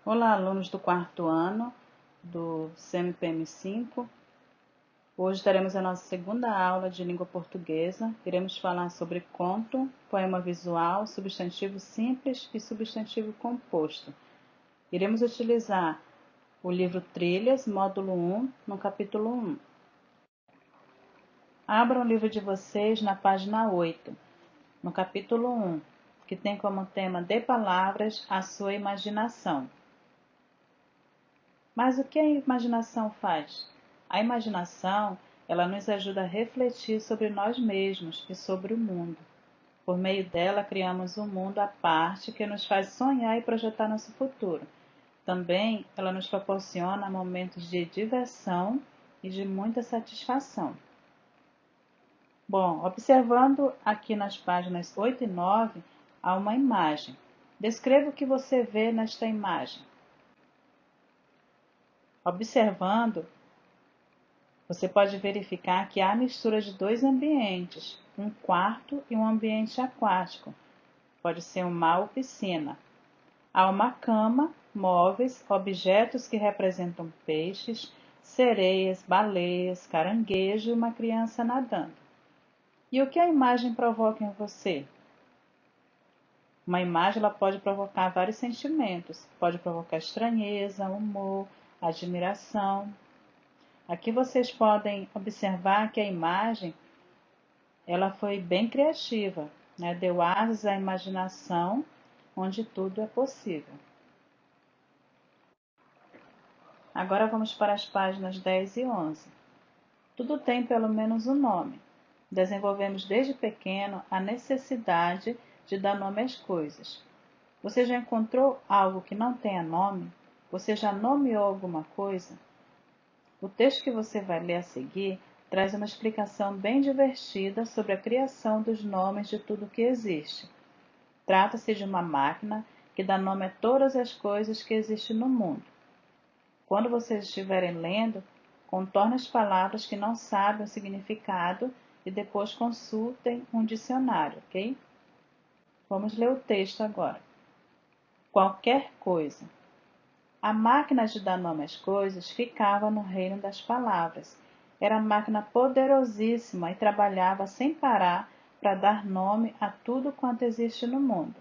Olá, alunos do quarto ano do CMPM5. Hoje teremos a nossa segunda aula de língua portuguesa. Iremos falar sobre conto, poema visual, substantivo simples e substantivo composto. Iremos utilizar o livro Trilhas, módulo 1, no capítulo 1. Abram o livro de vocês na página 8, no capítulo 1, que tem como tema "Dê palavras à sua imaginação". Mas o que a imaginação faz? A imaginação, ela nos ajuda a refletir sobre nós mesmos e sobre o mundo. Por meio dela, criamos um mundo à parte que nos faz sonhar e projetar nosso futuro. Também, ela nos proporciona momentos de diversão e de muita satisfação. Bom, observando aqui nas páginas 8 e 9, há uma imagem. Descreva o que você vê nesta imagem. Observando, você pode verificar que há a mistura de dois ambientes, um quarto e um ambiente aquático. Pode ser um mar ou piscina. Há uma cama, móveis, objetos que representam peixes, sereias, baleias, caranguejo e uma criança nadando. E o que a imagem provoca em você? Uma imagem ela pode provocar vários sentimentos. Pode provocar estranheza, humor, admiração. Aqui vocês podem observar que a imagem ela foi bem criativa, né? Deu asas à imaginação, onde tudo é possível. Agora vamos para as páginas 10 e 11. Tudo tem pelo menos um nome. Desenvolvemos desde pequeno a necessidade de dar nome às coisas. Você já encontrou algo que não tenha nome? Você já nomeou alguma coisa? O texto que você vai ler a seguir traz uma explicação bem divertida sobre a criação dos nomes de tudo que existe. Trata-se de uma máquina que dá nome a todas as coisas que existem no mundo. Quando vocês estiverem lendo, contornem as palavras que não sabem o significado e depois consultem um dicionário, ok? Vamos ler o texto agora. Qualquer coisa. A máquina de dar nome às coisas ficava no reino das palavras. Era máquina poderosíssima e trabalhava sem parar para dar nome a tudo quanto existe no mundo.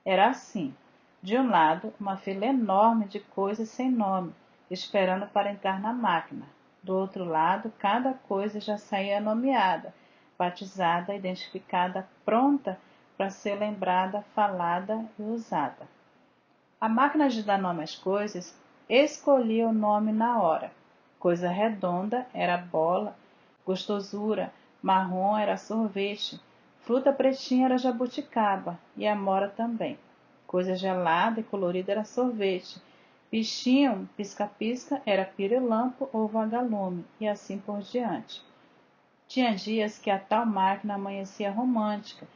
Era assim: de um lado, uma fila enorme de coisas sem nome, esperando para entrar na máquina. Do outro lado, cada coisa já saía nomeada, batizada, identificada, pronta para ser lembrada, falada e usada. A máquina de dar nome às coisas escolhia o nome na hora. Coisa redonda era bola, gostosura, marrom era sorvete, fruta pretinha era jabuticaba e amora também. Coisa gelada e colorida era sorvete, bichinho, pisca-pisca era pirilampo ou vagalume e assim por diante. Tinha dias que a tal máquina amanhecia romântica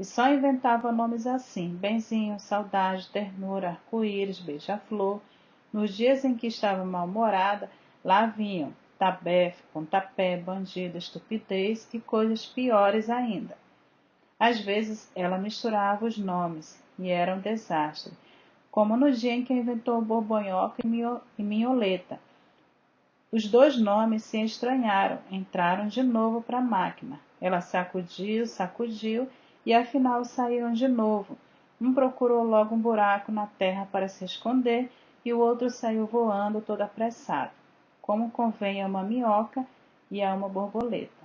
e só inventava nomes assim: benzinho, saudade, ternura, arco-íris, beija-flor. Nos dias em que estava mal-humorada, lá vinham tabefe, pontapé, bandido, estupidez e coisas piores ainda. Às vezes ela misturava os nomes e era um desastre, como no dia em que inventou borbonhoca e minholeta. Os dois nomes se estranharam, entraram de novo para a máquina. Ela sacudiu, sacudiu e afinal saíram de novo. Um procurou logo um buraco na terra para se esconder e o outro saiu voando todo apressado, como convém a uma minhoca e a uma borboleta.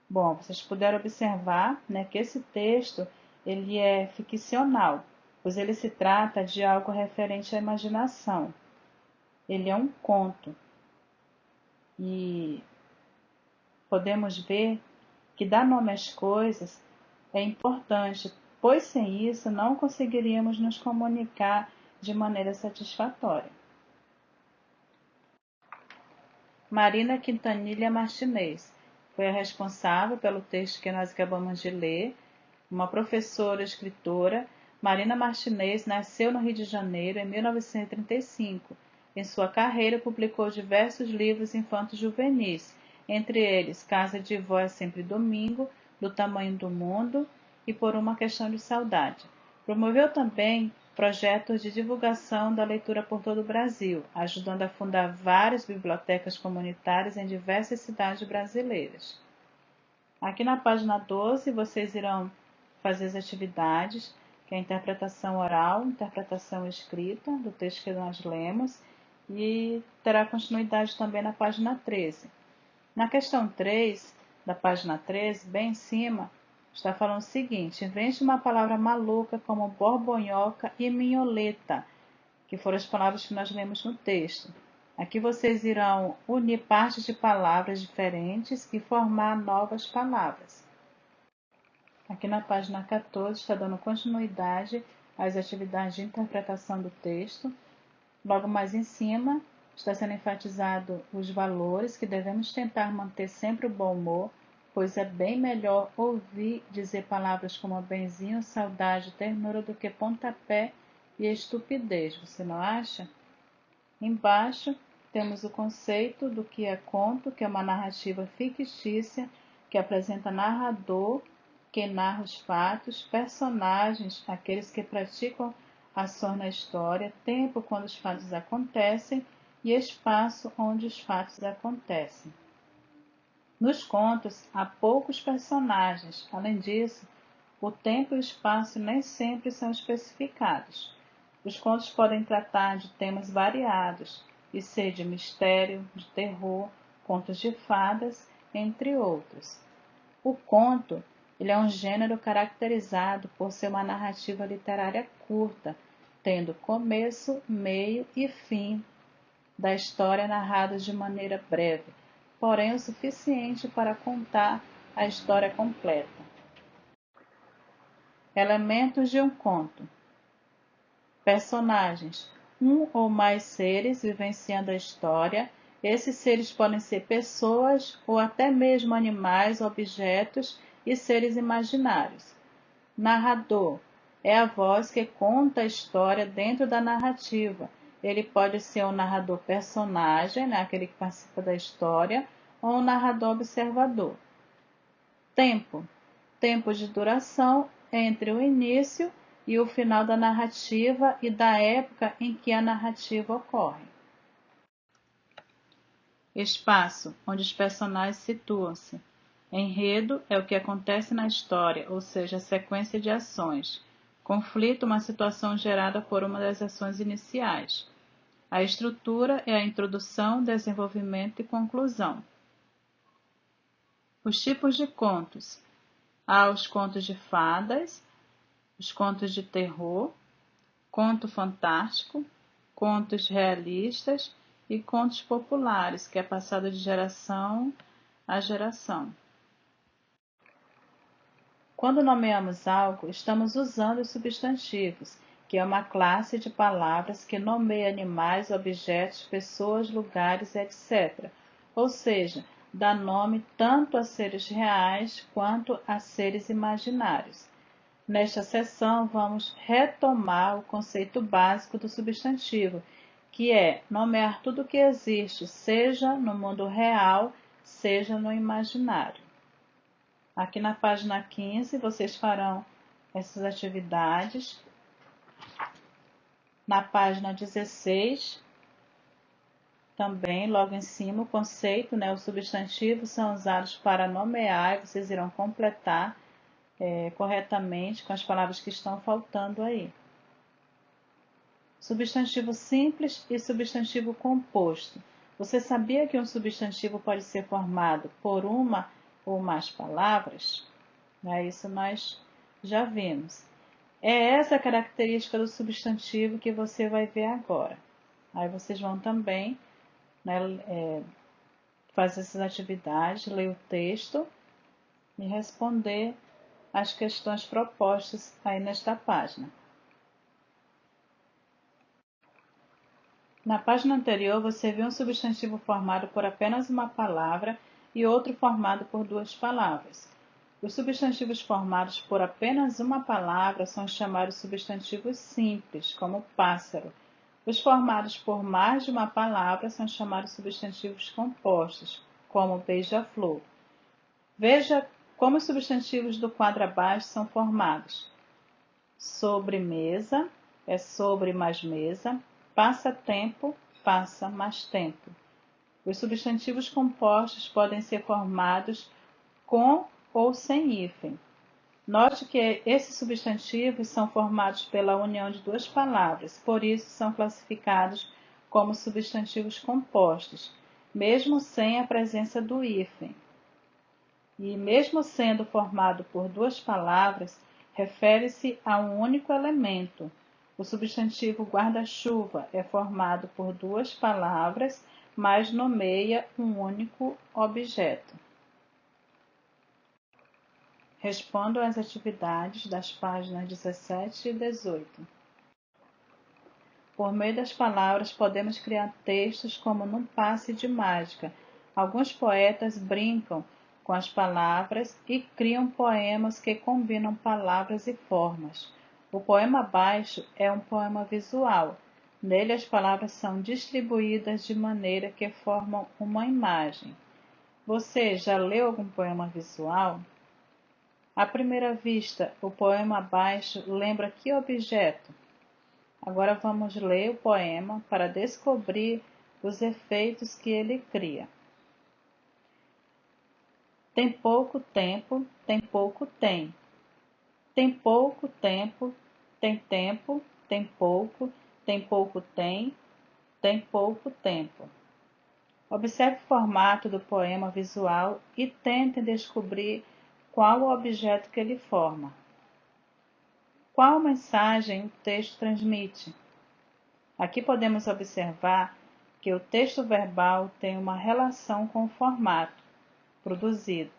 Bom, vocês puderam observar, né, que esse texto ele é ficcional, pois ele se trata de algo referente à imaginação. Ele é um conto. E podemos ver que dar nome às coisas é importante, pois sem isso não conseguiríamos nos comunicar de maneira satisfatória. Marina Quintanilha Martinez foi a responsável pelo texto que nós acabamos de ler. Uma professora e escritora, Marina Martinez nasceu no Rio de Janeiro em 1935. Em sua carreira, publicou diversos livros infantos juvenis, entre eles Casa de Vó é Sempre Domingo, Do Tamanho do Mundo e Por uma Questão de Saudade. Promoveu também projetos de divulgação da leitura por todo o Brasil, ajudando a fundar várias bibliotecas comunitárias em diversas cidades brasileiras. Aqui na página 12, vocês irão fazer as atividades, que é a interpretação oral, interpretação escrita do texto que nós lemos, e terá continuidade também na página 13. Na questão 3, da página 13, bem em cima, está falando o seguinte: invente uma palavra maluca como borbonhoca e minholeta, que foram as palavras que nós lemos no texto. Aqui vocês irão unir partes de palavras diferentes e formar novas palavras. Aqui na página 14 está dando continuidade às atividades de interpretação do texto. Logo mais em cima está sendo enfatizado os valores que devemos tentar manter sempre o bom humor, pois é bem melhor ouvir dizer palavras como benzinho, saudade, ternura do que pontapé e estupidez, você não acha? Embaixo temos o conceito do que é conto, que é uma narrativa fictícia que apresenta narrador, que narra os fatos, personagens, aqueles que praticam ações na história, tempo quando os fatos acontecem e espaço onde os fatos acontecem. Nos contos, há poucos personagens. Além disso, o tempo e o espaço nem sempre são especificados. Os contos podem tratar de temas variados, e ser de mistério, de terror, contos de fadas, entre outros. O conto ele é um gênero caracterizado por ser uma narrativa literária curta, tendo começo, meio e fim da história narrados de maneira breve, porém o suficiente para contar a história completa. Elementos de um conto: personagens, um ou mais seres vivenciando a história. Esses seres podem ser pessoas ou até mesmo animais, objetos e seres imaginários. Narrador é a voz que conta a história dentro da narrativa. Ele pode ser um narrador personagem, né, aquele que participa da história, ou um narrador observador. Tempo. Tempo de duração entre o início e o final da narrativa e da época em que a narrativa ocorre. Espaço, onde os personagens situam-se. Enredo é o que acontece na história, ou seja, a sequência de ações. Conflito, uma situação gerada por uma das ações iniciais. A estrutura é a introdução, desenvolvimento e conclusão. Os tipos de contos. Há os contos de fadas, os contos de terror, conto fantástico, contos realistas e contos populares, que é passado de geração a geração. Quando nomeamos algo, estamos usando os substantivos, que é uma classe de palavras que nomeia animais, objetos, pessoas, lugares, etc. Ou seja, dá nome tanto a seres reais quanto a seres imaginários. Nesta seção, vamos retomar o conceito básico do substantivo, que é nomear tudo o que existe, seja no mundo real, seja no imaginário. Aqui na página 15, vocês farão essas atividades. Na página 16, também, logo em cima, o conceito, né, os substantivos são usados para nomear, e vocês irão completar corretamente com as palavras que estão faltando aí. Substantivo simples e substantivo composto. Você sabia que um substantivo pode ser formado por uma ou mais palavras? Isso nós já vimos. É essa a característica do substantivo que você vai ver agora. Aí vocês vão também, né, fazer essas atividades, ler o texto e responder as questões propostas aí nesta página. Na página anterior, você viu um substantivo formado por apenas uma palavra e outro formado por duas palavras. Os substantivos formados por apenas uma palavra são chamados substantivos simples, como pássaro. Os formados por mais de uma palavra são chamados substantivos compostos, como beija-flor. Veja como os substantivos do quadro abaixo são formados: sobremesa, é sobre mais mesa, passa tempo, passa mais tempo. Os substantivos compostos podem ser formados com ou sem hífen. Note que esses substantivos são formados pela união de duas palavras, por isso são classificados como substantivos compostos, mesmo sem a presença do hífen. E mesmo sendo formado por duas palavras, refere-se a um único elemento. O substantivo guarda-chuva é formado por duas palavras, mas nomeia um único objeto. Respondo às atividades das páginas 17 e 18. Por meio das palavras, podemos criar textos como num passe de mágica. Alguns poetas brincam com as palavras e criam poemas que combinam palavras e formas. O poema abaixo é um poema visual. Nele, as palavras são distribuídas de maneira que formam uma imagem. Você já leu algum poema visual? À primeira vista, o poema abaixo lembra que objeto? Agora vamos ler o poema para descobrir os efeitos que ele cria. Tem pouco tempo, tem pouco tem. Tem pouco tempo, tem tempo, tem pouco tem pouco tempo. Observe o formato do poema visual e tente descobrir qual o objeto que ele forma. Qual mensagem o texto transmite? Aqui podemos observar que o texto verbal tem uma relação com o formato produzido.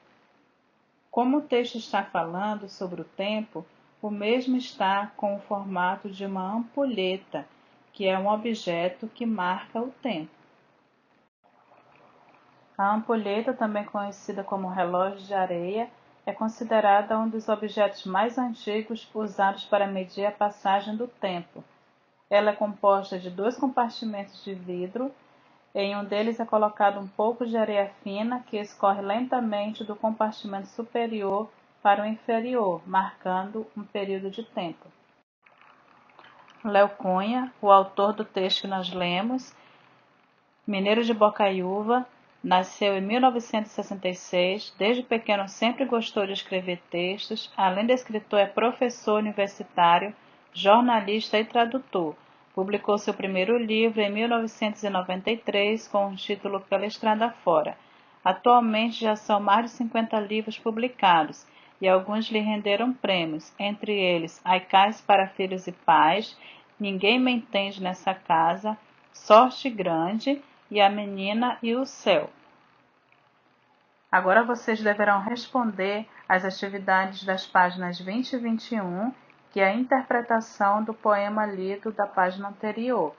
Como o texto está falando sobre o tempo, o mesmo está com o formato de uma ampulheta, que é um objeto que marca o tempo. A ampulheta, também conhecida como relógio de areia, é considerada um dos objetos mais antigos usados para medir a passagem do tempo. Ela é composta de dois compartimentos de vidro. Em um deles é colocado um pouco de areia fina que escorre lentamente do compartimento superior para o inferior, marcando um período de tempo. Léo Cunha, o autor do texto que nós lemos, mineiro de Bocaiúva, nasceu em 1966. Desde pequeno sempre gostou de escrever textos. Além de escritor, é professor universitário, jornalista e tradutor. Publicou seu primeiro livro em 1993 com o título Pela Estrada Fora. Atualmente já são mais de 50 livros publicados e alguns lhe renderam prêmios, entre eles Haikais para Filhos e Pais, Ninguém Me Entende Nessa Casa, Sorte Grande e A Menina e o Céu. Agora vocês deverão responder às atividades das páginas 20 e 21, que é a interpretação do poema lido da página anterior.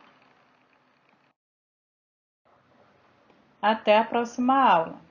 Até a próxima aula!